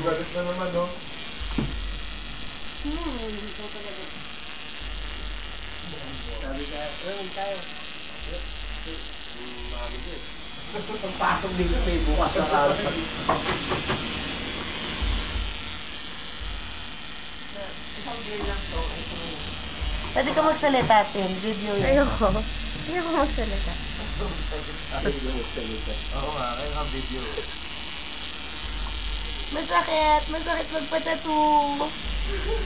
galit na naman, no? Ito talaga. Sabi ka, tayo. Mami ko eh. Pagpasok dito, may bukas na araw. Isang beer lang to. Pwede ka magsalita, Tin. Video yun. Ayoko. Ayoko magsalita. Oo nga, kaya nga video. Masakit. Masakit magpa-tattoo.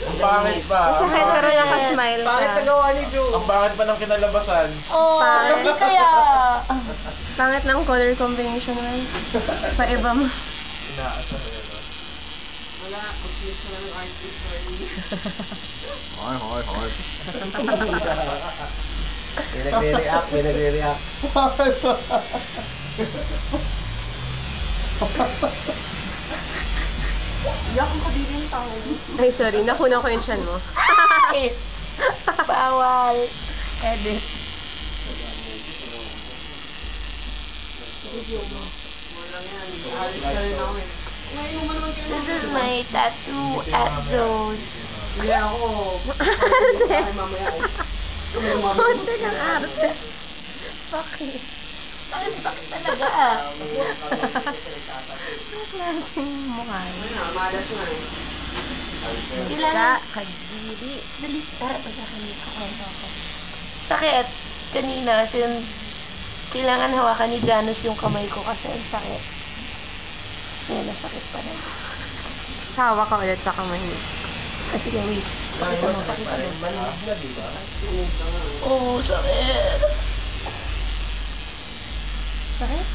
Ang pangit ba? Masakit pero nakasmile ka. Bakit nagawa ni Joe? Ang pangit pa ng kinalabasan. Oh, Pangit. hindi kaya. Pangit ng color combination mo. Paiba mo. Inaasar na yun, no? Wala, mag-use na ng artist for me. Hoy. May nagre-react, may nagre-react. Iyak ang kabili ng tao. Ay, sorry. Nakuna ko yung tiyan mo. Bawal. Edit. Alis na rin ako eh. This is my tattoo at Joe's. Hindi ako. Arte. Ay, mamaya eh. Arte kang arte. Bakit? Bakit talaga? Klaseng mukha. Ano na, malas na eh. Kailangan. Kadiri. Dali. Tara, masakit. Kwento ako. Sakit. Kanina, kailangan hawakan ni Janus yung kamay ko kasi ang sakit. Ngayon, nasakit pa rin. Hawa ka ulit sa kamay mo. Kasi wait. Pakita mo, pakita mo. Malamig na, di ba? Oo, sakit. Sakit?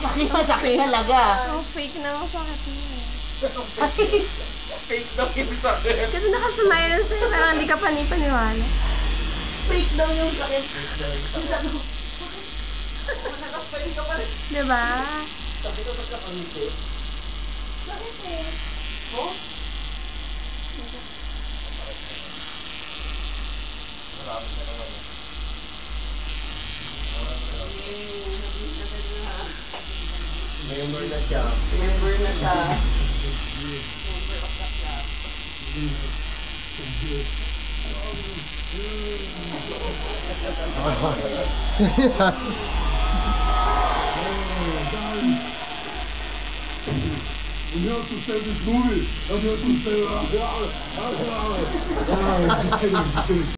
Bakit masakit talaga? Oh, fake na masakit mo. Fake daw yung sakit. Kasi nakasmile siya, pero hindi ka panipaniwala. Fake daw yung sakit. Diba? Sabi ko, basta pangiti. Sakit eh. Oh? Marami na naman. Member na siya. Member na siya. Member of the club. You have to say this movie. I'm going to say, just kidding, just kidding.